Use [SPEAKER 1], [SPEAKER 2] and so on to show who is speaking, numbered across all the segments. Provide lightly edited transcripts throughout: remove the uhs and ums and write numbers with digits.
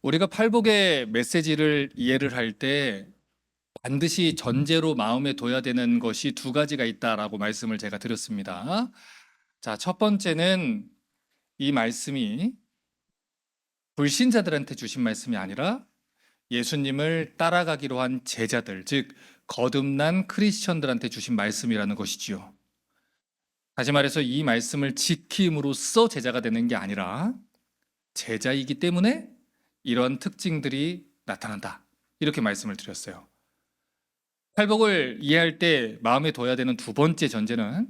[SPEAKER 1] 우리가 팔복의 메시지를 이해를 할 때 반드시 전제로 마음에 둬야 되는 것이 두 가지가 있다라고 말씀을 제가 드렸습니다. 자, 첫 번째는 이 말씀이 불신자들한테 주신 말씀이 아니라 예수님을 따라가기로 한 제자들, 즉 거듭난 크리스천들한테 주신 말씀이라는 것이지요. 다시 말해서 이 말씀을 지킴으로써 제자가 되는 게 아니라 제자이기 때문에 이런 특징들이 나타난다. 이렇게 말씀을 드렸어요. 팔복을 이해할 때 마음에 둬야 되는 두 번째 전제는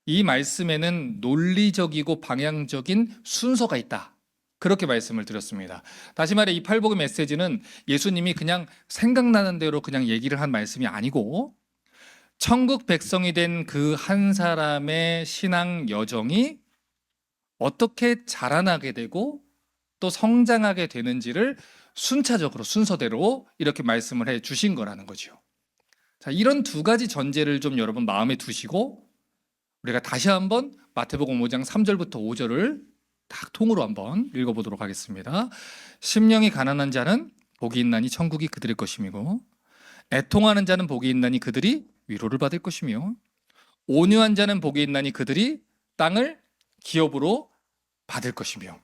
[SPEAKER 1] 이 말씀에는 논리적이고 방향적인 순서가 있다. 그렇게 말씀을 드렸습니다. 다시 말해 이 팔복의 메시지는 예수님이 그냥 생각나는 대로 그냥 얘기를 한 말씀이 아니고 천국 백성이 된 그 한 사람의 신앙 여정이 어떻게 자라나게 되고 또 성장하게 되는지를 순차적으로 순서대로 이렇게 말씀을 해 주신 거라는 거죠. 자, 이런 두 가지 전제를 좀 여러분 마음에 두시고 우리가 다시 한번 마태복음 5장 3절부터 5절을 딱 통으로 한번 읽어보도록 하겠습니다. 심령이 가난한 자는 복이 있나니 천국이 그들의 것임이고 애통하는 자는 복이 있나니 그들이 위로를 받을 것이며 온유한 자는 복이 있나니 그들이 땅을 기업으로 받을 것이며.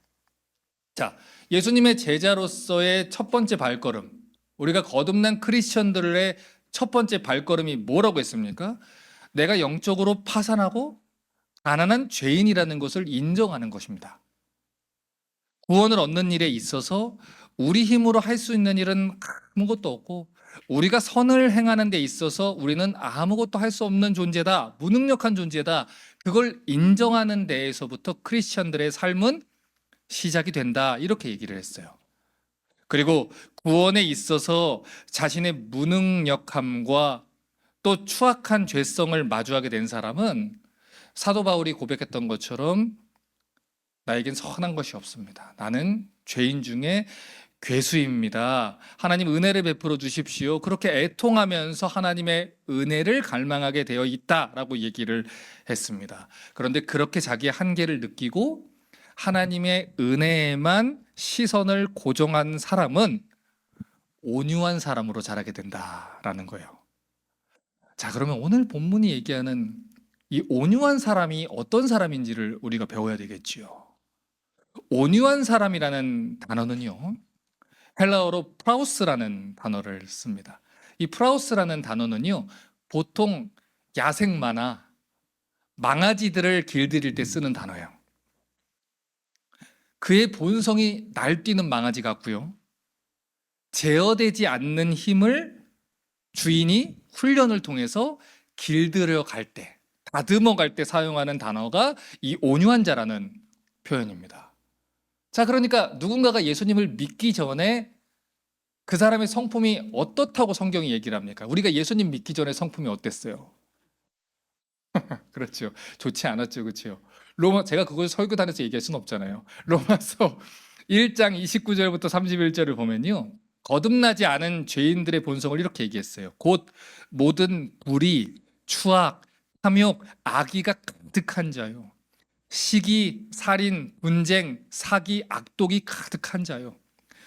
[SPEAKER 1] 자, 예수님의 제자로서의 첫 번째 발걸음, 우리가 거듭난 크리스천들의 첫 번째 발걸음이 뭐라고 했습니까? 내가 영적으로 파산하고 가난한 죄인이라는 것을 인정하는 것입니다. 구원을 얻는 일에 있어서 우리 힘으로 할 수 있는 일은 아무것도 없고 우리가 선을 행하는 데 있어서 우리는 아무것도 할 수 없는 존재다, 무능력한 존재다. 그걸 인정하는 데에서부터 크리스천들의 삶은 시작이 된다, 이렇게 얘기를 했어요. 그리고 구원에 있어서 자신의 무능력함과 또 추악한 죄성을 마주하게 된 사람은 사도 바울이 고백했던 것처럼 나에겐 선한 것이 없습니다. 나는 죄인 중에 괴수입니다. 하나님 은혜를 베풀어 주십시오. 그렇게 애통하면서 하나님의 은혜를 갈망하게 되어 있다라고 얘기를 했습니다. 그런데 그렇게 자기의 한계를 느끼고 하나님의 은혜에만 시선을 고정한 사람은 온유한 사람으로 자라게 된다라는 거예요. 자, 그러면 오늘 본문이 얘기하는 이 온유한 사람이 어떤 사람인지를 우리가 배워야 되겠지요. 온유한 사람이라는 단어는요, 헬라어로 프라우스라는 단어를 씁니다. 이 프라우스라는 단어는요, 보통 야생마나 망아지들을 길들일 때 쓰는 단어예요. 그의 본성이 날뛰는 망아지 같고요, 제어되지 않는 힘을 주인이 훈련을 통해서 길들여 갈 때, 다듬어 갈 때 사용하는 단어가 이 온유한 자라는 표현입니다. 자, 그러니까 누군가가 예수님을 믿기 전에 그 사람의 성품이 어떻다고 성경이 얘기를 합니까? 우리가 예수님 믿기 전에 성품이 어땠어요? 그렇죠. 좋지 않았죠. 그렇죠. 제가 그걸 설교단에서 얘기할 수는 없잖아요. 로마서 1장 29절부터 31절을 보면요, 거듭나지 않은 죄인들의 본성을 이렇게 얘기했어요. 곧 모든 불의, 추악, 탐욕, 악의가 가득한 자요, 시기, 살인, 분쟁, 사기, 악독이 가득한 자요,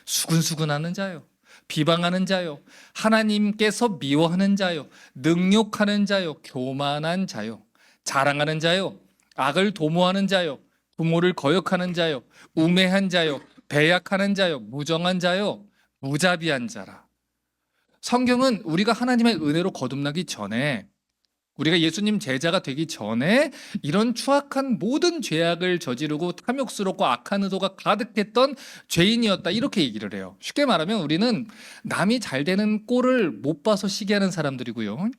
[SPEAKER 1] 수근수근하는 자요, 비방하는 자요, 하나님께서 미워하는 자요, 능욕하는 자요, 교만한 자요, 자랑하는 자요, 악을 도모하는 자요, 부모를 거역하는 자요, 우매한 자요, 배약하는 자요, 무정한 자요, 무자비한 자라. 성경은 우리가 하나님의 은혜로 거듭나기 전에, 우리가 예수님 제자가 되기 전에 이런 추악한 모든 죄악을 저지르고 탐욕스럽고 악한 의도가 가득했던 죄인이었다, 이렇게 얘기를 해요. 쉽게 말하면 우리는 남이 잘 되는 꼴을 못 봐서 시기하는 사람들이고요,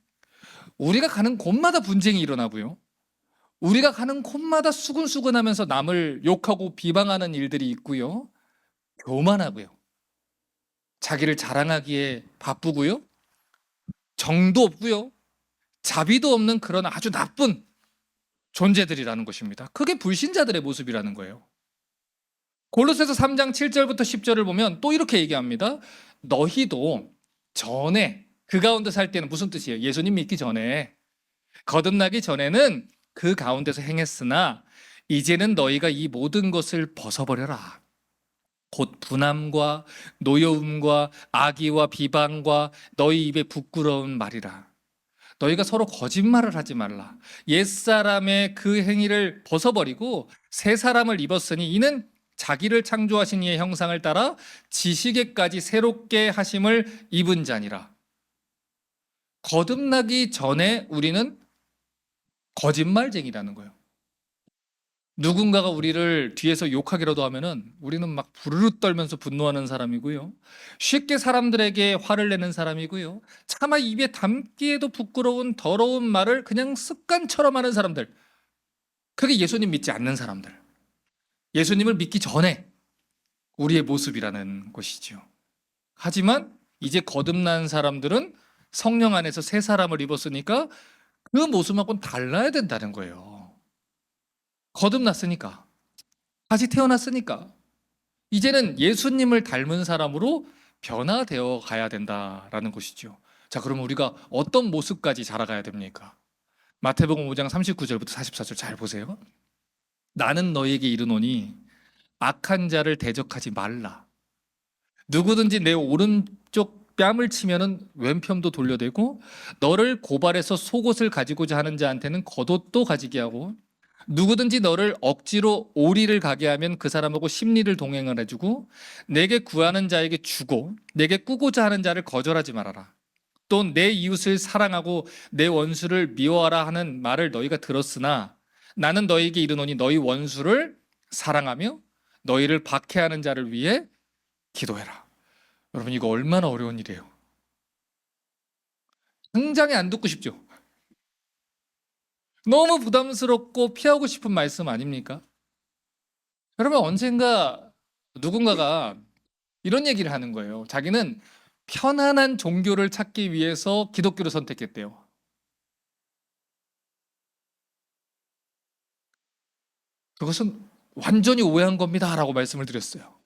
[SPEAKER 1] 우리가 가는 곳마다 분쟁이 일어나고요, 우리가 가는 곳마다 수근수근하면서 남을 욕하고 비방하는 일들이 있고요, 교만하고요, 자기를 자랑하기에 바쁘고요, 정도 없고요, 자비도 없는 그런 아주 나쁜 존재들이라는 것입니다. 그게 불신자들의 모습이라는 거예요. 골로새서 3장 7절부터 10절을 보면 또 이렇게 얘기합니다. 너희도 전에 그 가운데 살 때는, 무슨 뜻이에요? 예수님 믿기 전에, 거듭나기 전에는 그 가운데서 행했으나 이제는 너희가 이 모든 것을 벗어버려라. 곧 분함과 노여움과 악의와 비방과 너희 입에 부끄러운 말이라. 너희가 서로 거짓말을 하지 말라. 옛사람의 그 행위를 벗어버리고 새 사람을 입었으니 이는 자기를 창조하신 이의 형상을 따라 지식에까지 새롭게 하심을 입은 자니라. 거듭나기 전에 우리는 거짓말쟁이라는 거예요. 누군가가 우리를 뒤에서 욕하기라도 하면은 우리는 막 부르르 떨면서 분노하는 사람이고요. 쉽게 사람들에게 화를 내는 사람이고요. 차마 입에 담기에도 부끄러운 더러운 말을 그냥 습관처럼 하는 사람들. 그게 예수님 믿지 않는 사람들. 예수님을 믿기 전에 우리의 모습이라는 것이지요. 하지만 이제 거듭난 사람들은 성령 안에서 새 사람을 입었으니까 그 모습하고는 달라야 된다는 거예요. 거듭났으니까, 다시 태어났으니까 이제는 예수님을 닮은 사람으로 변화되어 가야 된다라는 것이죠. 자, 그럼 우리가 어떤 모습까지 자라가야 됩니까? 마태복음 5장 39절부터 44절 잘 보세요. 나는 너희에게 이르노니 악한 자를 대적하지 말라. 누구든지 내 오른쪽 뺨을 치면은 왼편도 돌려대고 너를 고발해서 속옷을 가지고자 하는 자한테는 겉옷도 가지게 하고 누구든지 너를 억지로 오리를 가게 하면 그 사람하고 십리를 동행을 해주고 내게 구하는 자에게 주고 내게 꾸고자 하는 자를 거절하지 말아라. 또 내 이웃을 사랑하고 내 원수를 미워하라 하는 말을 너희가 들었으나 나는 너희에게 이르노니 너희 원수를 사랑하며 너희를 박해하는 자를 위해 기도해라. 여러분, 이거 얼마나 어려운 일이에요. 당장에 안 듣고 싶죠? 너무 부담스럽고 피하고 싶은 말씀 아닙니까? 여러분, 언젠가 누군가가 이런 얘기를 하는 거예요. 자기는 편안한 종교를 찾기 위해서 기독교를 선택했대요. 그것은 완전히 오해한 겁니다 라고 말씀을 드렸어요.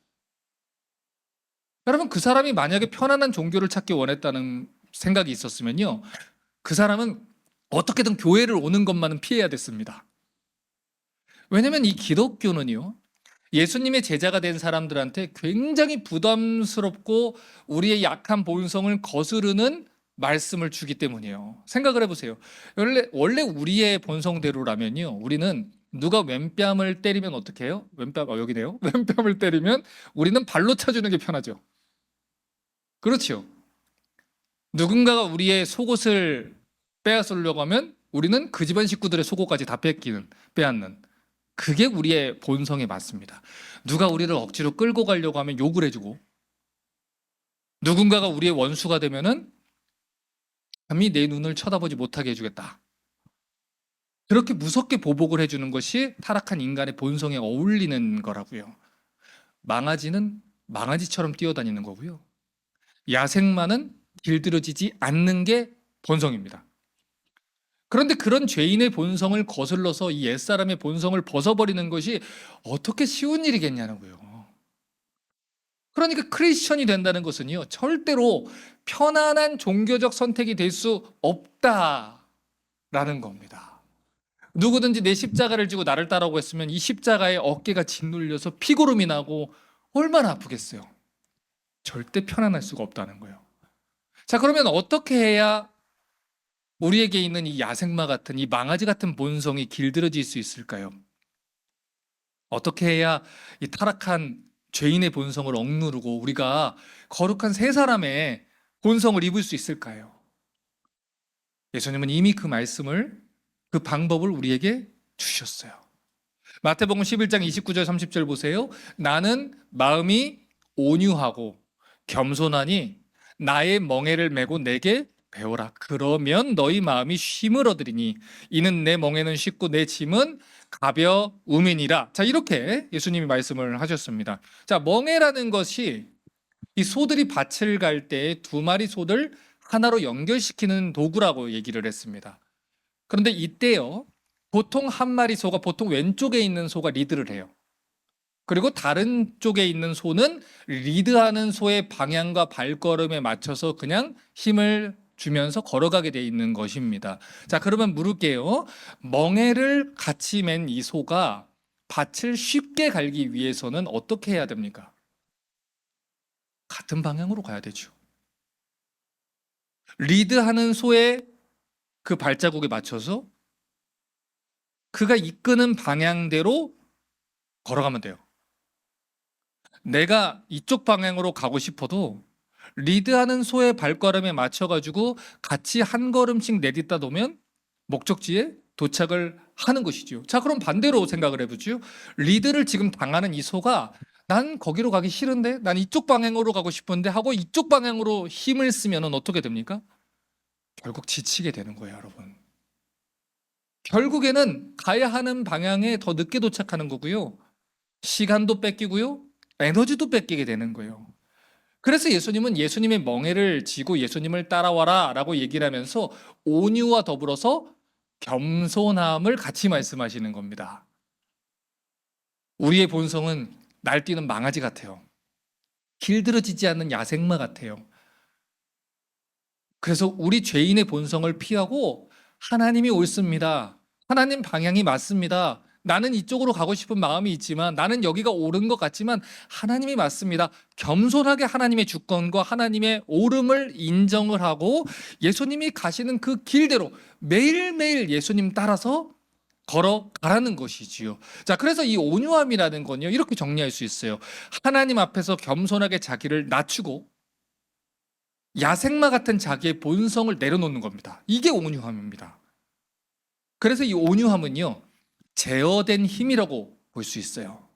[SPEAKER 1] 여러분, 그 사람이 만약에 편안한 종교를 찾기 원했다는 생각이 있었으면요, 그 사람은 어떻게든 교회를 오는 것만은 피해야 됐습니다. 왜냐면 이 기독교는요, 예수님의 제자가 된 사람들한테 굉장히 부담스럽고 우리의 약한 본성을 거스르는 말씀을 주기 때문이에요. 생각을 해보세요. 원래 우리의 본성대로라면요, 우리는 누가 왼뺨을 때리면 어떻게 해요? 여기네요. 왼뺨을 때리면 우리는 발로 차주는 게 편하죠. 그렇죠. 누군가가 우리의 속옷을 빼앗으려고 하면 우리는 그 집안 식구들의 속옷까지 다 빼앗는, 그게 우리의 본성에 맞습니다. 누가 우리를 억지로 끌고 가려고 하면 욕을 해주고, 누군가가 우리의 원수가 되면은 감히 내 눈을 쳐다보지 못하게 해주겠다. 그렇게 무섭게 보복을 해주는 것이 타락한 인간의 본성에 어울리는 거라고요. 망아지는 망아지처럼 뛰어다니는 거고요. 야생마는 길들여지지 않는 게 본성입니다. 그런데 그런 죄인의 본성을 거슬러서 이 옛사람의 본성을 벗어버리는 것이 어떻게 쉬운 일이겠냐는 거예요. 그러니까 크리스천이 된다는 것은요, 절대로 편안한 종교적 선택이 될 수 없다라는 겁니다. 누구든지 내 십자가를 지고 나를 따라오고 했으면 이 십자가에 어깨가 짓눌려서 피고름이 나고 얼마나 아프겠어요. 절대 편안할 수가 없다는 거예요. 자, 그러면 어떻게 해야 우리에게 있는 이 야생마 같은, 이 망아지 같은 본성이 길들여질 수 있을까요? 어떻게 해야 이 타락한 죄인의 본성을 억누르고 우리가 거룩한 새 사람의 본성을 입을 수 있을까요? 예수님은 이미 그 말씀을, 그 방법을 우리에게 주셨어요. 마태복음 11장 29절 30절 보세요. 나는 마음이 온유하고 겸손하니 나의 멍에를 메고 내게 배워라. 그러면 너희 마음이 쉼을 얻으리니 이는 내 멍에는 쉽고 내 짐은 가벼움이니라. 자, 이렇게 예수님이 말씀을 하셨습니다. 자, 멍에라는 것이 이 소들이 밭을 갈 때 두 마리 소들 하나로 연결시키는 도구라고 얘기를 했습니다. 그런데 이때요, 보통 한 마리 소가 보통 왼쪽에 있는 소가 리드를 해요. 그리고 다른 쪽에 있는 소는 리드하는 소의 방향과 발걸음에 맞춰서 그냥 힘을 주면서 걸어가게 돼 있는 것입니다. 자, 그러면 물을게요. 멍에를 같이 맨 이 소가 밭을 쉽게 갈기 위해서는 어떻게 해야 됩니까? 같은 방향으로 가야 되죠. 리드하는 소의 그 발자국에 맞춰서 그가 이끄는 방향대로 걸어가면 돼요. 내가 이쪽 방향으로 가고 싶어도 리드하는 소의 발걸음에 맞춰가지고 같이 한 걸음씩 내딛다 놓으면 목적지에 도착을 하는 것이지요. 자, 그럼 반대로 생각을 해보죠. 리드를 지금 당하는 이 소가 난 거기로 가기 싫은데, 난 이쪽 방향으로 가고 싶은데 하고 이쪽 방향으로 힘을 쓰면 어떻게 됩니까? 결국 지치게 되는 거예요, 여러분. 결국에는 가야 하는 방향에 더 늦게 도착하는 거고요. 시간도 뺏기고요. 에너지도 뺏기게 되는 거예요. 그래서 예수님은 예수님의 멍에를 쥐고 예수님을 따라와라 라고 얘기를 하면서 온유와 더불어서 겸손함을 같이 말씀하시는 겁니다. 우리의 본성은 날뛰는 망아지 같아요. 길들여지지 않는 야생마 같아요. 그래서 우리 죄인의 본성을 피하고 하나님이 옳습니다. 하나님 방향이 맞습니다. 나는 이쪽으로 가고 싶은 마음이 있지만, 나는 여기가 옳은 것 같지만 하나님이 맞습니다. 겸손하게 하나님의 주권과 하나님의 옳음을 인정을 하고 예수님이 가시는 그 길대로 매일매일 예수님 따라서 걸어가라는 것이지요. 자, 그래서 이 온유함이라는 건요, 이렇게 정리할 수 있어요. 하나님 앞에서 겸손하게 자기를 낮추고 야생마 같은 자기의 본성을 내려놓는 겁니다. 이게 온유함입니다. 그래서 이 온유함은요, 제어된 힘이라고 볼 수 있어요.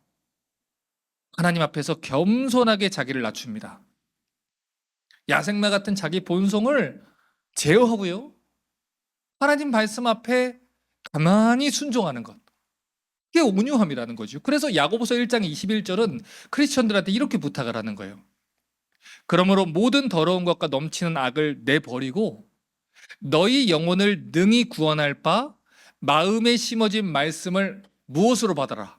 [SPEAKER 1] 하나님 앞에서 겸손하게 자기를 낮춥니다. 야생마 같은 자기 본성을 제어하고요, 하나님 말씀 앞에 가만히 순종하는 것. 이게 온유함이라는 거죠. 그래서 야고보서 1장 21절은 크리스천들한테 이렇게 부탁을 하는 거예요. 그러므로 모든 더러운 것과 넘치는 악을 내버리고 너희 영혼을 능히 구원할 바 마음에 심어진 말씀을 무엇으로 받아라?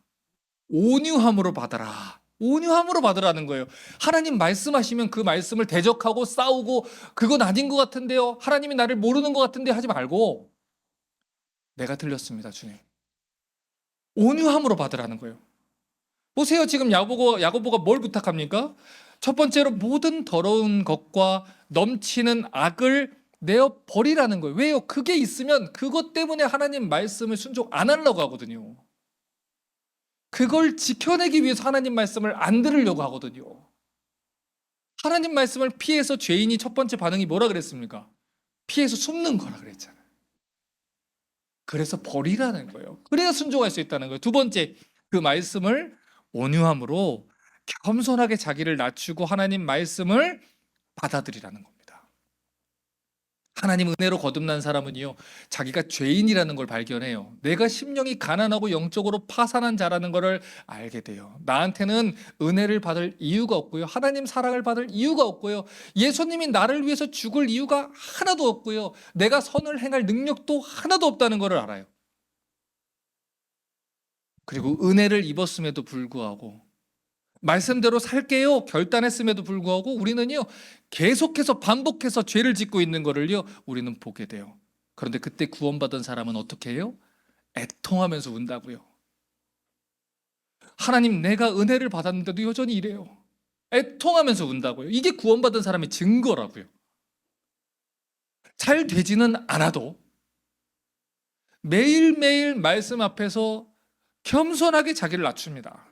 [SPEAKER 1] 온유함으로 받아라. 온유함으로 받으라는 거예요. 하나님 말씀하시면 그 말씀을 대적하고 싸우고 그건 아닌 것 같은데요, 하나님이 나를 모르는 것 같은데 하지 말고 내가 틀렸습니다, 주님. 온유함으로 받으라는 거예요. 보세요. 지금 야고보가 뭘 부탁합니까? 첫 번째로 모든 더러운 것과 넘치는 악을 내어 버리라는 거예요. 왜요? 그게 있으면 그것 때문에 하나님 말씀을 순종 안 하려고 하거든요. 그걸 지켜내기 위해서 하나님 말씀을 안 들으려고 하거든요. 하나님 말씀을 피해서 죄인이 첫 번째 반응이 뭐라 그랬습니까? 피해서 숨는 거라 그랬잖아요. 그래서 버리라는 거예요. 그래야 순종할 수 있다는 거예요. 두 번째, 그 말씀을 온유함으로 겸손하게 자기를 낮추고 하나님 말씀을 받아들이라는 겁니다. 하나님 은혜로 거듭난 사람은요, 자기가 죄인이라는 걸 발견해요. 내가 심령이 가난하고 영적으로 파산한 자라는 것을 알게 돼요. 나한테는 은혜를 받을 이유가 없고요, 하나님 사랑을 받을 이유가 없고요, 예수님이 나를 위해서 죽을 이유가 하나도 없고요, 내가 선을 행할 능력도 하나도 없다는 것을 알아요. 그리고 은혜를 입었음에도 불구하고 말씀대로 살게요 결단했음에도 불구하고 우리는요, 계속해서 반복해서 죄를 짓고 있는 거를요, 우리는 보게 돼요. 그런데 그때 구원받은 사람은 어떻게 해요? 애통하면서 운다고요. 하나님, 내가 은혜를 받았는데도 여전히 이래요. 애통하면서 운다고요. 이게 구원받은 사람의 증거라고요. 잘 되지는 않아도 매일매일 말씀 앞에서 겸손하게 자기를 낮춥니다.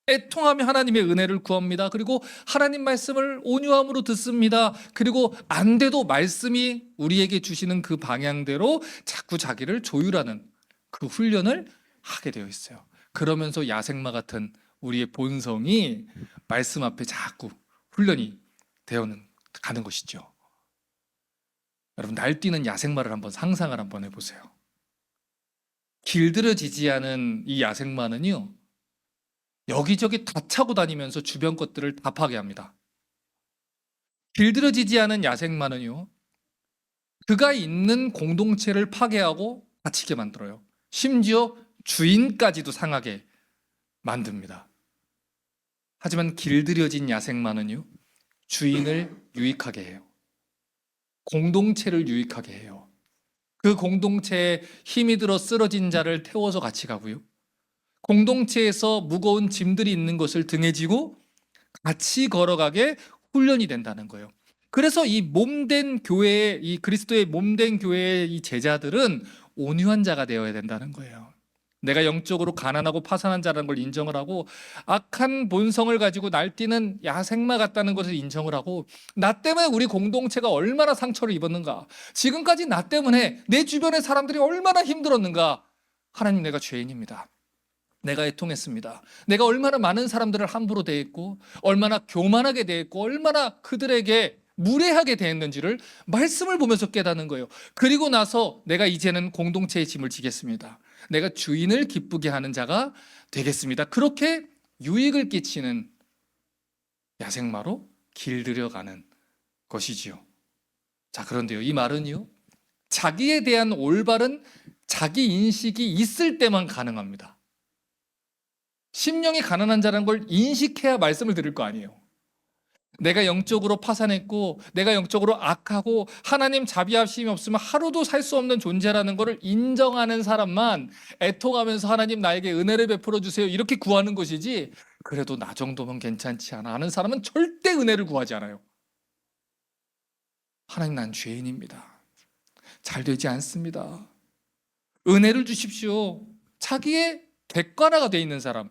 [SPEAKER 1] 애통하며 하나님의 은혜를 구합니다. 그리고 하나님 말씀을 온유함으로 듣습니다. 그리고 안 돼도 말씀이 우리에게 주시는 그 방향대로 자꾸 자기를 조율하는 그 훈련을 하게 되어 있어요. 그러면서 야생마 같은 우리의 본성이 말씀 앞에 자꾸 훈련이 되어는 가는 것이죠. 여러분, 날뛰는 야생마를 한번 상상을 한번 해보세요. 길들여지지 않은 이 야생마는요, 여기저기 다 차고 다니면서 주변 것들을 다 파괴합니다. 길들여지지 않은 야생마는요, 그가 있는 공동체를 파괴하고 다치게 만들어요. 심지어 주인까지도 상하게 만듭니다. 하지만 길들여진 야생마는요, 주인을 유익하게 해요. 공동체를 유익하게 해요. 그 공동체에 힘이 들어 쓰러진 자를 태워서 같이 가고요, 공동체에서 무거운 짐들이 있는 것을 등에 지고 같이 걸어가게 훈련이 된다는 거예요. 그래서 이 몸된 교회, 이 그리스도의 몸된 교회의 이 제자들은 온유한 자가 되어야 된다는 거예요. 내가 영적으로 가난하고 파산한 자라는 걸 인정을 하고, 악한 본성을 가지고 날뛰는 야생마 같다는 것을 인정을 하고, 나 때문에 우리 공동체가 얼마나 상처를 입었는가, 지금까지 나 때문에 내 주변의 사람들이 얼마나 힘들었는가. 하나님, 내가 죄인입니다. 내가 애통했습니다. 내가 얼마나 많은 사람들을 함부로 대했고, 얼마나 교만하게 대했고, 얼마나 그들에게 무례하게 대했는지를 말씀을 보면서 깨닫는 거예요. 그리고 나서 내가 이제는 공동체의 짐을 지겠습니다. 내가 주인을 기쁘게 하는 자가 되겠습니다. 그렇게 유익을 끼치는 야생마로 길들여가는 것이지요. 자, 그런데요, 이 말은요, 자기에 대한 올바른 자기 인식이 있을 때만 가능합니다. 심령이 가난한 자라는 걸 인식해야 말씀을 드릴 거 아니에요. 내가 영적으로 파산했고, 내가 영적으로 악하고, 하나님 자비하심이 없으면 하루도 살 수 없는 존재라는 것을 인정하는 사람만 애통하면서 하나님 나에게 은혜를 베풀어 주세요 이렇게 구하는 것이지, 그래도 나 정도면 괜찮지 않아 하는 사람은 절대 은혜를 구하지 않아요. 하나님, 난 죄인입니다. 잘 되지 않습니다. 은혜를 주십시오. 자기의 객관화가 돼 있는 사람,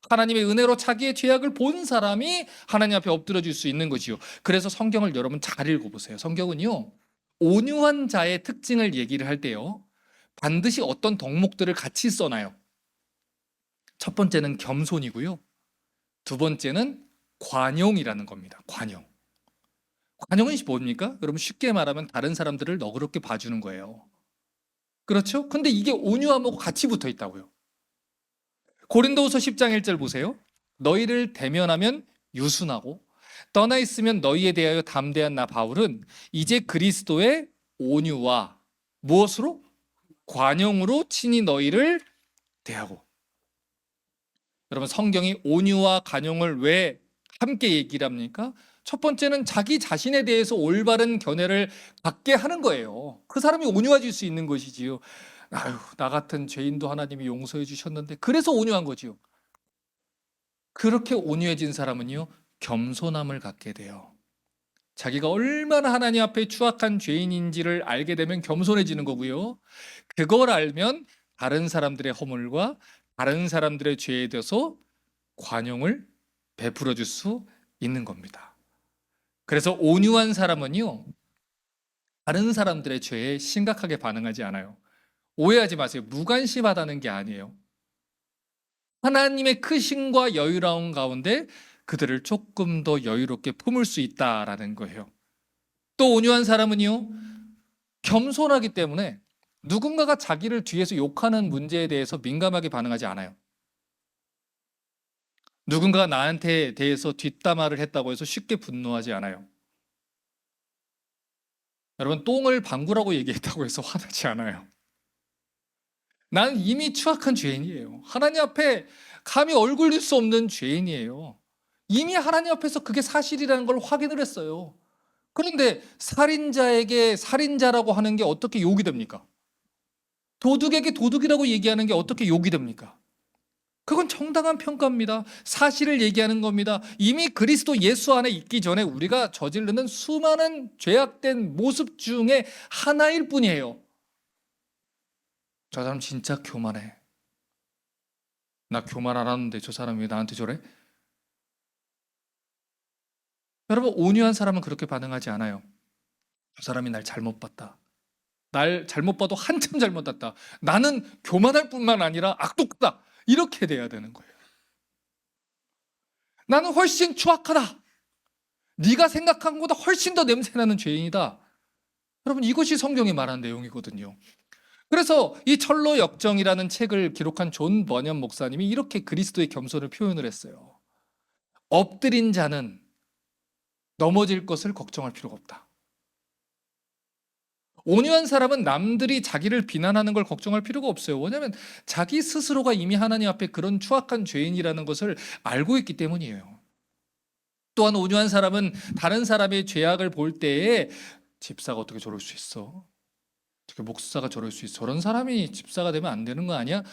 [SPEAKER 1] 하나님의 은혜로 자기의 죄악을 본 사람이 하나님 앞에 엎드려 줄 수 있는 것이요. 그래서 성경을 여러분 잘 읽어보세요. 성경은요, 온유한 자의 특징을 얘기를 할 때요, 반드시 어떤 덕목들을 같이 써놔요. 첫 번째는 겸손이고요, 두 번째는 관용이라는 겁니다. 관용. 관용은 뭡니까? 여러분, 쉽게 말하면 다른 사람들을 너그럽게 봐주는 거예요. 그렇죠? 근데 이게 온유함하고 같이 붙어 있다고요. 고린도후서 10장 1절 보세요. 너희를 대면하면 유순하고 떠나 있으면 너희에 대하여 담대한 나 바울은 이제 그리스도의 온유와 무엇으로? 관용으로 친히 너희를 대하고. 여러분, 성경이 온유와 관용을 왜 함께 얘기를 합니까? 첫 번째는 자기 자신에 대해서 올바른 견해를 갖게 하는 거예요. 그 사람이 온유해질 수 있는 것이지요. 아유, 나 같은 죄인도 하나님이 용서해 주셨는데, 그래서 온유한 거지요. 그렇게 온유해진 사람은요, 겸손함을 갖게 돼요. 자기가 얼마나 하나님 앞에 추악한 죄인인지를 알게 되면 겸손해지는 거고요. 그걸 알면 다른 사람들의 허물과 다른 사람들의 죄에 대해서 관용을 베풀어 줄 수 있는 겁니다. 그래서 온유한 사람은요, 다른 사람들의 죄에 심각하게 반응하지 않아요. 오해하지 마세요. 무관심하다는 게 아니에요. 하나님의 크심과 여유로운 가운데 그들을 조금 더 여유롭게 품을 수 있다라는 거예요. 또 온유한 사람은요, 겸손하기 때문에 누군가가 자기를 뒤에서 욕하는 문제에 대해서 민감하게 반응하지 않아요. 누군가가 나한테 대해서 뒷담화를 했다고 해서 쉽게 분노하지 않아요. 여러분, 똥을 방구라고 얘기했다고 해서 화나지 않아요. 나는 이미 추악한 죄인이에요. 하나님 앞에 감히 얼굴 들 수 없는 죄인이에요. 이미 하나님 앞에서 그게 사실이라는 걸 확인을 했어요. 그런데 살인자에게 살인자라고 하는 게 어떻게 욕이 됩니까? 도둑에게 도둑이라고 얘기하는 게 어떻게 욕이 됩니까? 그건 정당한 평가입니다. 사실을 얘기하는 겁니다. 이미 그리스도 예수 안에 있기 전에 우리가 저지르는 수많은 죄악된 모습 중에 하나일 뿐이에요. 저 사람 진짜 교만해. 나 교만 안 하는데 저 사람이 왜 나한테 저래? 여러분, 온유한 사람은 그렇게 반응하지 않아요. 저 사람이 날 잘못 봤다. 날 잘못 봐도 한참 잘못 봤다. 나는 교만할 뿐만 아니라 악독하다. 이렇게 돼야 되는 거예요. 나는 훨씬 추악하다. 네가 생각한 것보다 훨씬 더 냄새나는 죄인이다. 여러분, 이것이 성경이 말하는 내용이거든요. 그래서 이 철로 역정이라는 책을 기록한 존 버년 목사님이 이렇게 그리스도의 겸손을 표현을 했어요. 엎드린 자는 넘어질 것을 걱정할 필요가 없다. 온유한 사람은 남들이 자기를 비난하는 걸 걱정할 필요가 없어요. 왜냐하면 자기 스스로가 이미 하나님 앞에 그런 추악한 죄인이라는 것을 알고 있기 때문이에요. 또한 온유한 사람은 다른 사람의 죄악을 볼 때에 집사가 어떻게 저럴 수 있어? 어떻게 목사가 저럴 수 있어? 저런 사람이 집사가 되면 안 되는 거 아니야?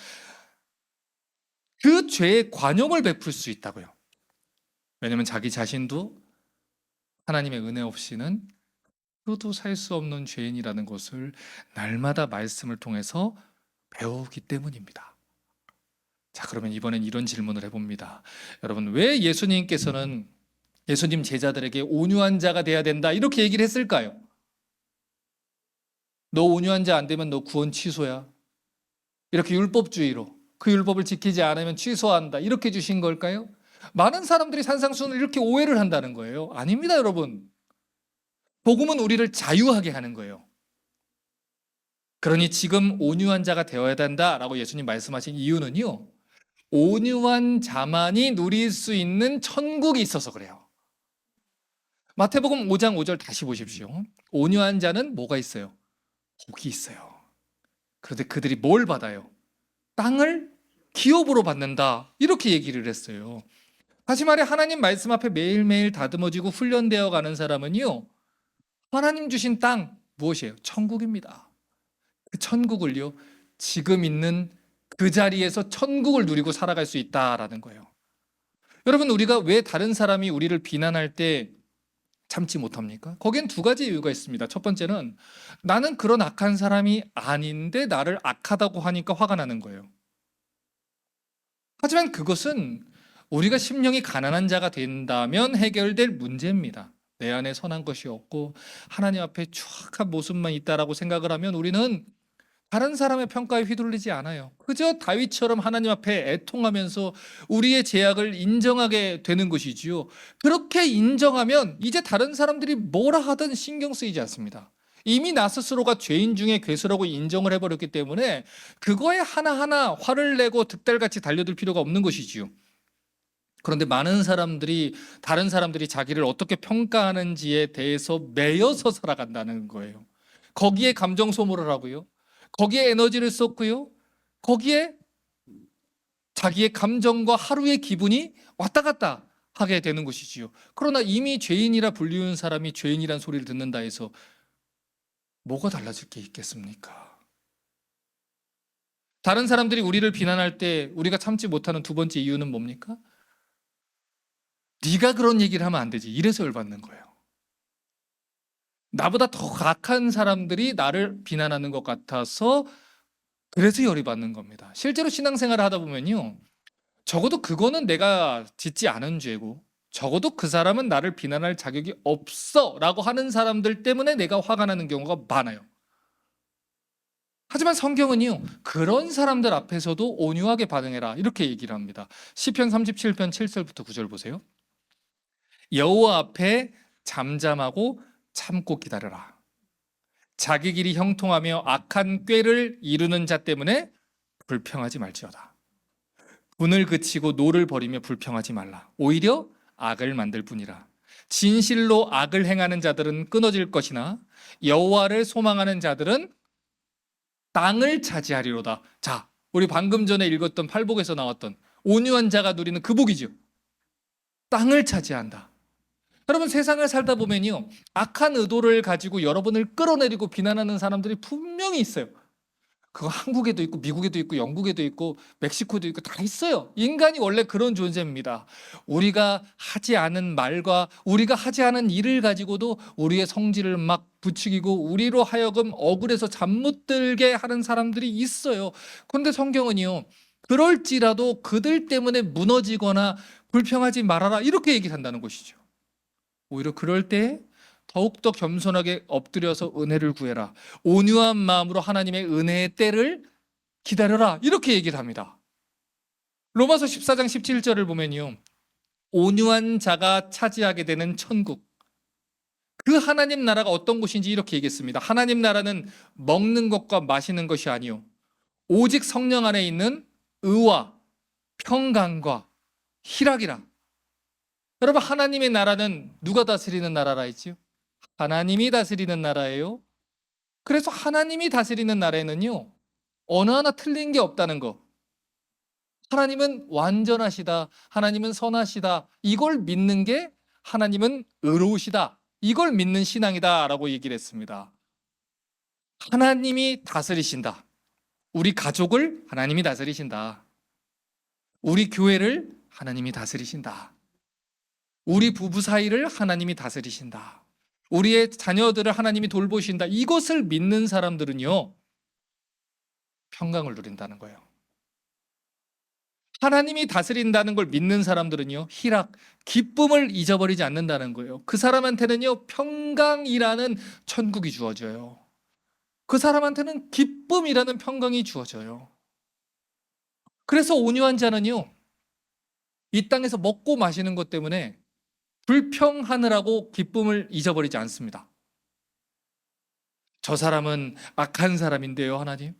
[SPEAKER 1] 그 죄에 관용을 베풀 수 있다고요. 왜냐하면 자기 자신도 하나님의 은혜 없이는 하루도 살 수 없는 죄인이라는 것을 날마다 말씀을 통해서 배우기 때문입니다. 자, 그러면 이번엔 이런 질문을 해봅니다. 여러분, 왜 예수님께서는 예수님 제자들에게 온유한 자가 돼야 된다 이렇게 얘기를 했을까요? 너 온유한 자 안 되면 너 구원 취소야. 이렇게 율법주의로 그 율법을 지키지 않으면 취소한다 이렇게 주신 걸까요? 많은 사람들이 산상수훈을 이렇게 오해를 한다는 거예요. 아닙니다, 여러분. 복음은 우리를 자유하게 하는 거예요. 그러니 지금 온유한 자가 되어야 된다라고 예수님 말씀하신 이유는요, 온유한 자만이 누릴 수 있는 천국이 있어서 그래요. 마태복음 5장 5절 다시 보십시오. 온유한 자는 뭐가 있어요? 복이 있어요. 그런데 그들이 뭘 받아요? 땅을 기업으로 받는다 이렇게 얘기를 했어요. 다시 말해 하나님 말씀 앞에 매일매일 다듬어지고 훈련되어 가는 사람은요, 하나님 주신 땅 무엇이에요? 천국입니다. 그 천국을요, 지금 있는 그 자리에서 천국을 누리고 살아갈 수 있다라는 거예요. 여러분, 우리가 왜 다른 사람이 우리를 비난할 때 참지 못합니까? 거기엔 두 가지 이유가 있습니다. 첫 번째는 나는 그런 악한 사람이 아닌데 나를 악하다고 하니까 화가 나는 거예요. 하지만 그것은 우리가 심령이 가난한 자가 된다면 해결될 문제입니다. 내 안에 선한 것이 없고 하나님 앞에 추악한 모습만 있다라고 생각을 하면 우리는 다른 사람의 평가에 휘둘리지 않아요. 그저 다윗처럼 하나님 앞에 애통하면서 우리의 죄악을 인정하게 되는 것이지요. 그렇게 인정하면 이제 다른 사람들이 뭐라 하든 신경 쓰이지 않습니다. 이미 나 스스로가 죄인 중에 괴수라고 인정을 해버렸기 때문에 그거에 하나하나 화를 내고 득달같이 달려들 필요가 없는 것이지요. 그런데 많은 사람들이 다른 사람들이 자기를 어떻게 평가하는지에 대해서 매여서 살아간다는 거예요. 거기에 감정 소모를 하고요. 거기에 에너지를 쏟고요. 거기에 자기의 감정과 하루의 기분이 왔다 갔다 하게 되는 것이지요. 그러나 이미 죄인이라 불리운 사람이 죄인이란 소리를 듣는다 해서 뭐가 달라질 게 있겠습니까? 다른 사람들이 우리를 비난할 때 우리가 참지 못하는 두 번째 이유는 뭡니까? 네가 그런 얘기를 하면 안 되지. 이래서 열받는 거예요. 나보다 더 악한 사람들이 나를 비난하는 것 같아서 그래서 열이 받는 겁니다. 실제로 신앙생활을 하다 보면요, 적어도 그거는 내가 짓지 않은 죄고 적어도 그 사람은 나를 비난할 자격이 없어 라고 하는 사람들 때문에 내가 화가 나는 경우가 많아요. 하지만 성경은요, 그런 사람들 앞에서도 온유하게 반응해라 이렇게 얘기를 합니다. 시편 37편 7절부터 9절 보세요. 여호와 앞에 잠잠하고 참고 기다려라. 자기 길이 형통하며 악한 꾀를 이루는 자 때문에 불평하지 말지어다. 분을 그치고 노를 버리며 불평하지 말라. 오히려 악을 만들 뿐이라. 진실로 악을 행하는 자들은 끊어질 것이나 여호와를 소망하는 자들은 땅을 차지하리로다. 자, 우리 방금 전에 읽었던 팔복에서 나왔던 온유한 자가 누리는 그 복이죠. 땅을 차지한다. 여러분, 세상을 살다 보면요, 악한 의도를 가지고 여러분을 끌어내리고 비난하는 사람들이 분명히 있어요. 그거 한국에도 있고 미국에도 있고 영국에도 있고 멕시코도 있고 다 있어요. 인간이 원래 그런 존재입니다. 우리가 하지 않은 말과 우리가 하지 않은 일을 가지고도 우리의 성질을 막 부추기고 우리로 하여금 억울해서 잠 못 들게 하는 사람들이 있어요. 그런데 성경은요, 그럴지라도 그들 때문에 무너지거나 불평하지 말아라 이렇게 얘기를 한다는 것이죠. 오히려 그럴 때 더욱더 겸손하게 엎드려서 은혜를 구해라. 온유한 마음으로 하나님의 은혜의 때를 기다려라. 이렇게 얘기를 합니다. 로마서 14장 17절을 보면요, 온유한 자가 차지하게 되는 천국. 그 하나님 나라가 어떤 곳인지 이렇게 얘기했습니다. 하나님 나라는 먹는 것과 마시는 것이 아니요 오직 성령 안에 있는 의와 평강과 희락이라. 여러분, 하나님의 나라는 누가 다스리는 나라라 했지요? 하나님이 다스리는 나라예요. 그래서 하나님이 다스리는 나라에는요, 어느 하나 틀린 게 없다는 거. 하나님은 완전하시다. 하나님은 선하시다. 이걸 믿는 게 하나님은 의로우시다. 이걸 믿는 신앙이다라고 얘기를 했습니다. 하나님이 다스리신다. 우리 가족을 하나님이 다스리신다. 우리 교회를 하나님이 다스리신다. 우리 부부 사이를 하나님이 다스리신다. 우리의 자녀들을 하나님이 돌보신다. 이것을 믿는 사람들은요, 평강을 누린다는 거예요. 하나님이 다스린다는 걸 믿는 사람들은요, 희락, 기쁨을 잊어버리지 않는다는 거예요. 그 사람한테는요, 평강이라는 천국이 주어져요. 그 사람한테는 기쁨이라는 평강이 주어져요. 그래서 온유한 자는요, 이 땅에서 먹고 마시는 것 때문에 불평하느라고 기쁨을 잊어버리지 않습니다. 저 사람은 악한 사람인데요, 하나님.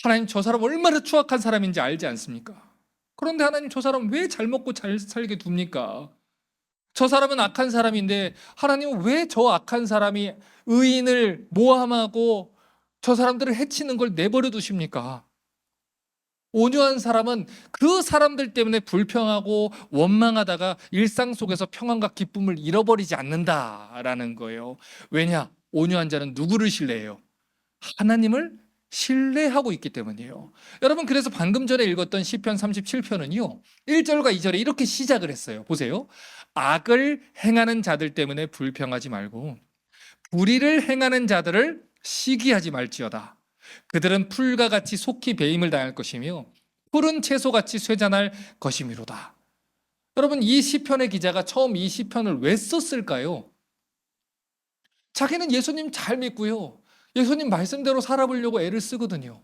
[SPEAKER 1] 하나님, 저 사람 얼마나 추악한 사람인지 알지 않습니까? 그런데 하나님, 저 사람 왜 잘 먹고 잘 살게 둡니까? 저 사람은 악한 사람인데 하나님은 왜 저 악한 사람이 의인을 모함하고 저 사람들을 해치는 걸 내버려 두십니까? 온유한 사람은 그 사람들 때문에 불평하고 원망하다가 일상 속에서 평안과 기쁨을 잃어버리지 않는다라는 거예요. 왜냐? 온유한 자는 누구를 신뢰해요? 하나님을 신뢰하고 있기 때문이에요. 여러분, 그래서 방금 전에 읽었던 시편 37편은요. 1절과 2절에 이렇게 시작을 했어요. 보세요. 악을 행하는 자들 때문에 불평하지 말고 불의를 행하는 자들을 시기하지 말지어다. 그들은 풀과 같이 속히 배임을 당할 것이며 푸른 채소같이 쇠잔할 것이미로다. 여러분, 이 시편의 기자가 처음 이 시편을 왜 썼을까요? 자기는 예수님 잘 믿고요, 예수님 말씀대로 살아보려고 애를 쓰거든요.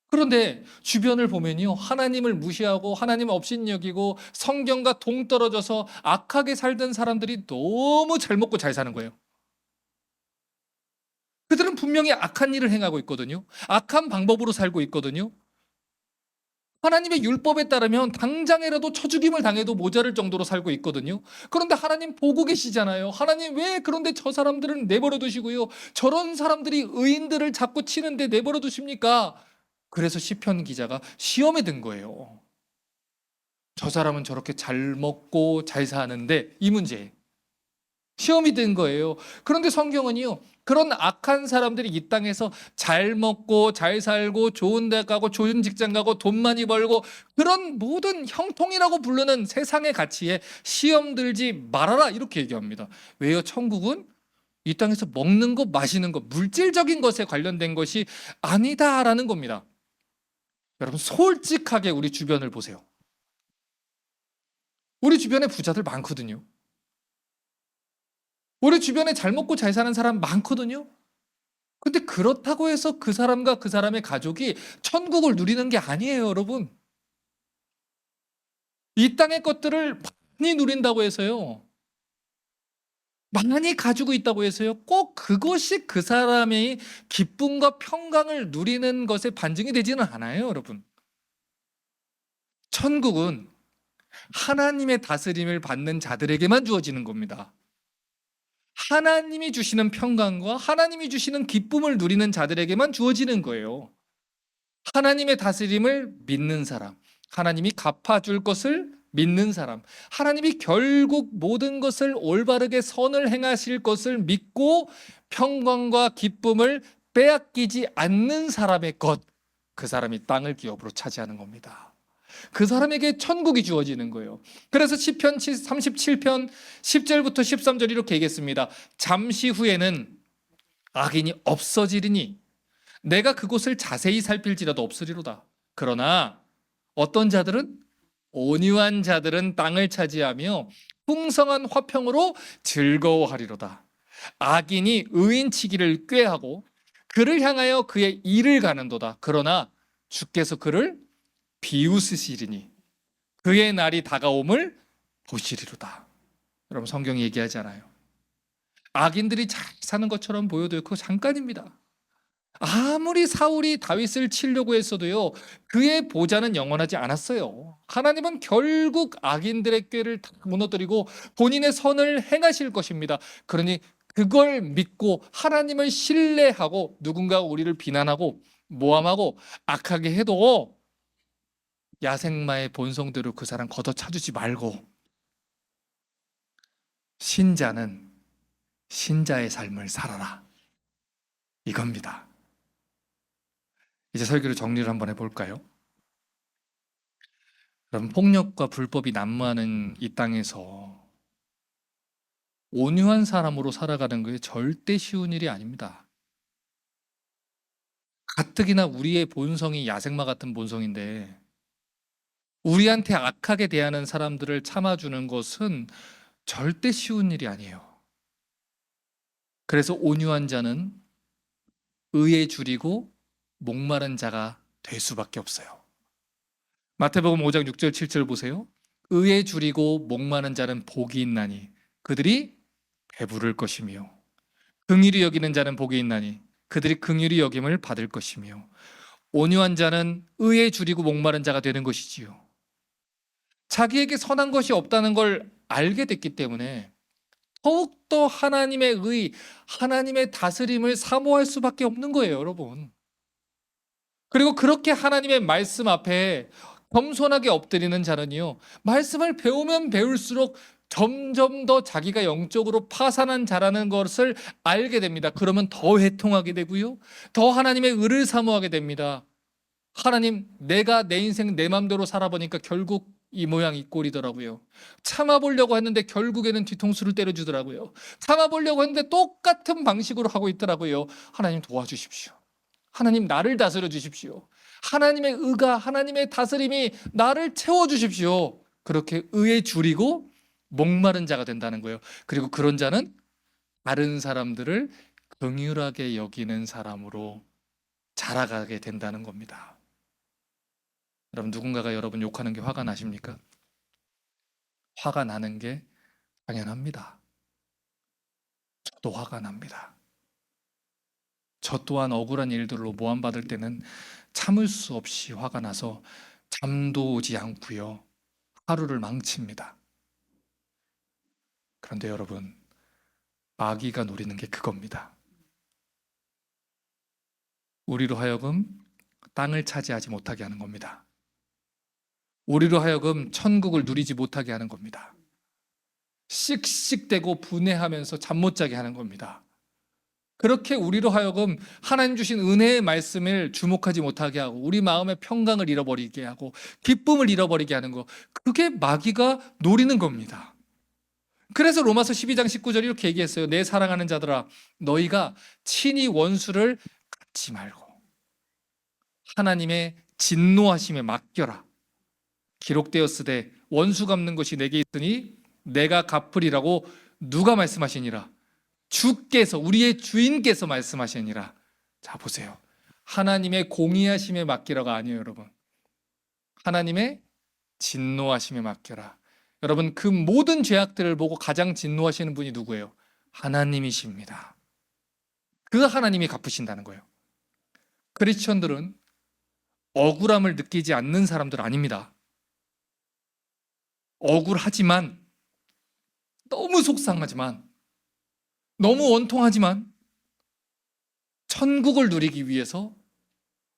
[SPEAKER 1] 그런데 주변을 보면요, 하나님을 무시하고 하나님 업신여기고 성경과 동떨어져서 악하게 살던 사람들이 너무 잘 먹고 잘 사는 거예요. 그들은 분명히 악한 일을 행하고 있거든요. 악한 방법으로 살고 있거든요. 하나님의 율법에 따르면 당장이라도 쳐죽임을 당해도 모자랄 정도로 살고 있거든요. 그런데 하나님 보고 계시잖아요. 하나님 왜 그런데 저 사람들은 내버려 두시고요, 저런 사람들이 의인들을 자꾸 치는데 내버려 두십니까? 그래서 시편 기자가 시험에 든 거예요. 저 사람은 저렇게 잘 먹고 잘 사는데, 이 문제 시험이 된 거예요. 그런데 성경은요, 그런 악한 사람들이 이 땅에서 잘 먹고 잘 살고 좋은 데 가고 좋은 직장 가고 돈 많이 벌고 그런 모든 형통이라고 부르는 세상의 가치에 시험 들지 말아라, 이렇게 얘기합니다. 왜요? 천국은 이 땅에서 먹는 것, 마시는 것, 물질적인 것에 관련된 것이 아니다라는 겁니다. 여러분, 솔직하게 우리 주변을 보세요. 우리 주변에 부자들 많거든요. 우리 주변에 잘 먹고 잘 사는 사람 많거든요. 근데 그렇다고 해서 그 사람과 그 사람의 가족이 천국을 누리는 게 아니에요, 여러분. 이 땅의 것들을 많이 누린다고 해서요, 많이 가지고 있다고 해서요, 꼭 그것이 그 사람의 기쁨과 평강을 누리는 것에 반증이 되지는 않아요, 여러분. 천국은 하나님의 다스림을 받는 자들에게만 주어지는 겁니다. 하나님이 주시는 평강과 하나님이 주시는 기쁨을 누리는 자들에게만 주어지는 거예요. 하나님의 다스림을 믿는 사람, 하나님이 갚아줄 것을 믿는 사람, 하나님이 결국 모든 것을 올바르게 선을 행하실 것을 믿고 평강과 기쁨을 빼앗기지 않는 사람의 것, 그 사람이 땅을 기업으로 차지하는 겁니다. 그 사람에게 천국이 주어지는 거예요. 그래서 시편 37편 10절부터 13절 이렇게 얘기했습니다. 잠시 후에는 악인이 없어지리니 내가 그곳을 자세히 살필지라도 없으리로다. 그러나 어떤 자들은, 온유한 자들은 땅을 차지하며 풍성한 화평으로 즐거워하리로다. 악인이 의인치기를 꾀하고 그를 향하여 그의 일을 가는도다. 그러나 주께서 그를 비웃으시리니 그의 날이 다가옴을 보시리로다. 여러분, 성경이 얘기하잖아요. 악인들이 잘 사는 것처럼 보여도 그거 잠깐입니다. 아무리 사울이 다윗을 치려고 했어도요, 그의 보좌는 영원하지 않았어요. 하나님은 결국 악인들의 꾀를 다 무너뜨리고 본인의 선을 행하실 것입니다. 그러니 그걸 믿고 하나님을 신뢰하고 누군가 우리를 비난하고 모함하고 악하게 해도 야생마의 본성대로 그 사람 걷어차주지 말고, 신자는 신자의 삶을 살아라, 이겁니다. 이제 설교를 정리를 한번 해볼까요? 그럼 폭력과 불법이 난무하는 이 땅에서 온유한 사람으로 살아가는 게 절대 쉬운 일이 아닙니다. 가뜩이나 우리의 본성이 야생마 같은 본성인데 우리한테 악하게 대하는 사람들을 참아주는 것은 절대 쉬운 일이 아니에요. 그래서 온유한 자는 의에 줄이고 목마른 자가 될 수밖에 없어요. 마태복음 5장 6절 7절 보세요. 의에 줄이고 목마른 자는 복이 있나니 그들이 배부를 것이며 긍휼히 여기는 자는 복이 있나니 그들이 긍휼히 여김을 받을 것이며 온유한 자는 의에 줄이고 목마른 자가 되는 것이지요. 자기에게 선한 것이 없다는 걸 알게 됐기 때문에 더욱더 하나님의 의, 하나님의 다스림을 사모할 수밖에 없는 거예요, 여러분. 그리고 그렇게 하나님의 말씀 앞에 겸손하게 엎드리는 자는요, 말씀을 배우면 배울수록 점점 더 자기가 영적으로 파산한 자라는 것을 알게 됩니다. 그러면 더 회통하게 되고요, 더 하나님의 의를 사모하게 됩니다. 하나님, 내가 내 인생 내 맘대로 살아보니까 결국 이 모양 이 꼴이더라고요. 참아보려고 했는데 결국에는 뒤통수를 때려주더라고요. 참아보려고 했는데 똑같은 방식으로 하고 있더라고요. 하나님 도와주십시오. 하나님 나를 다스려 주십시오. 하나님의 의가, 하나님의 다스림이 나를 채워주십시오. 그렇게 의에 줄이고 목마른 자가 된다는 거예요. 그리고 그런 자는 다른 사람들을 긍휼하게 여기는 사람으로 자라가게 된다는 겁니다. 여러분, 누군가가 여러분 욕하는 게 화가 나십니까? 화가 나는 게 당연합니다. 저도 화가 납니다. 저 또한 억울한 일들로 모함받을 때는 참을 수 없이 화가 나서 잠도 오지 않고요, 하루를 망칩니다. 그런데 여러분, 마귀가 노리는 게 그겁니다. 우리로 하여금 땅을 차지하지 못하게 하는 겁니다. 우리로 하여금 천국을 누리지 못하게 하는 겁니다. 씩씩대고 분해하면서 잠 못 자게 하는 겁니다. 그렇게 우리로 하여금 하나님 주신 은혜의 말씀을 주목하지 못하게 하고 우리 마음의 평강을 잃어버리게 하고 기쁨을 잃어버리게 하는 거, 그게 마귀가 노리는 겁니다. 그래서 로마서 12장 19절 이렇게 얘기했어요. 내 사랑하는 자들아, 너희가 친히 원수를 갚지 말고 하나님의 진노하심에 맡겨라. 기록되었으되 원수 갚는 것이 내게 있으니 내가 갚으리라고 누가 말씀하시니라? 주께서, 우리의 주인께서 말씀하시니라. 자, 보세요. 하나님의 공의하심에 맡기라가 아니에요, 여러분. 하나님의 진노하심에 맡겨라. 여러분, 그 모든 죄악들을 보고 가장 진노하시는 분이 누구예요? 하나님이십니다. 그 하나님이 갚으신다는 거예요. 크리스천들은 억울함을 느끼지 않는 사람들 아닙니다. 억울하지만, 너무 속상하지만, 너무 원통하지만 천국을 누리기 위해서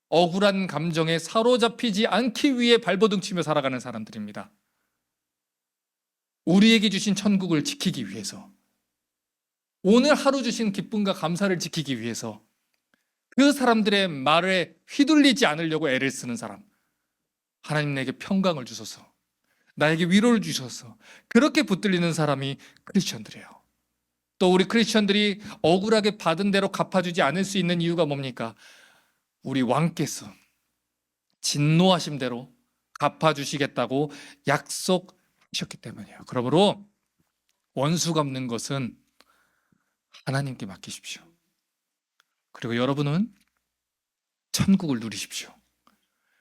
[SPEAKER 1] 억울한 감정에 사로잡히지 않기 위해 발버둥 치며 살아가는 사람들입니다. 우리에게 주신 천국을 지키기 위해서, 오늘 하루 주신 기쁨과 감사를 지키기 위해서 그 사람들의 말에 휘둘리지 않으려고 애를 쓰는 사람, 하나님 내게 평강을 주소서, 나에게 위로를 주셔서 그렇게 붙들리는 사람이 크리스천들이에요. 또 우리 크리스천들이 억울하게 받은 대로 갚아주지 않을 수 있는 이유가 뭡니까? 우리 왕께서 진노하신 대로 갚아주시겠다고 약속하셨기 때문이에요. 그러므로 원수 갚는 것은 하나님께 맡기십시오. 그리고 여러분은 천국을 누리십시오.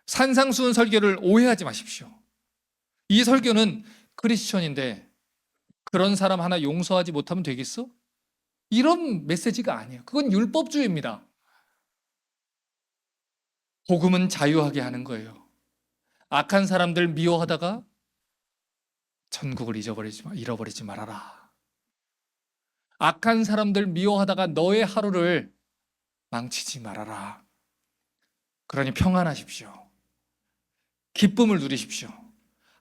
[SPEAKER 1] 산상수훈 설교를 오해하지 마십시오. 이 설교는 크리스천인데 그런 사람 하나 용서하지 못하면 되겠어? 이런 메시지가 아니에요. 그건 율법주의입니다. 복음은 자유하게 하는 거예요. 악한 사람들 미워하다가 천국을 잃어버리지 말아라. 악한 사람들 미워하다가 너의 하루를 망치지 말아라. 그러니 평안하십시오. 기쁨을 누리십시오.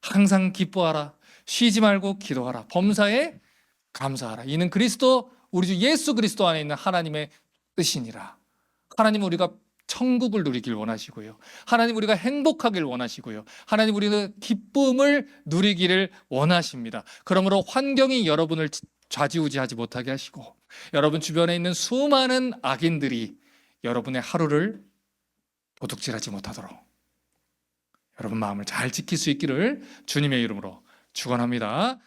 [SPEAKER 1] 항상 기뻐하라. 쉬지 말고 기도하라. 범사에 감사하라. 이는 그리스도, 우리 주 예수 그리스도 안에 있는 하나님의 뜻이니라. 하나님은 우리가 천국을 누리길 원하시고요. 하나님 우리가 행복하길 원하시고요. 하나님 우리는 기쁨을 누리기를 원하십니다. 그러므로 환경이 여러분을 좌지우지하지 못하게 하시고 여러분 주변에 있는 수많은 악인들이 여러분의 하루를 도둑질하지 못하도록 여러분 마음을 잘 지킬 수 있기를 주님의 이름으로 축원합니다.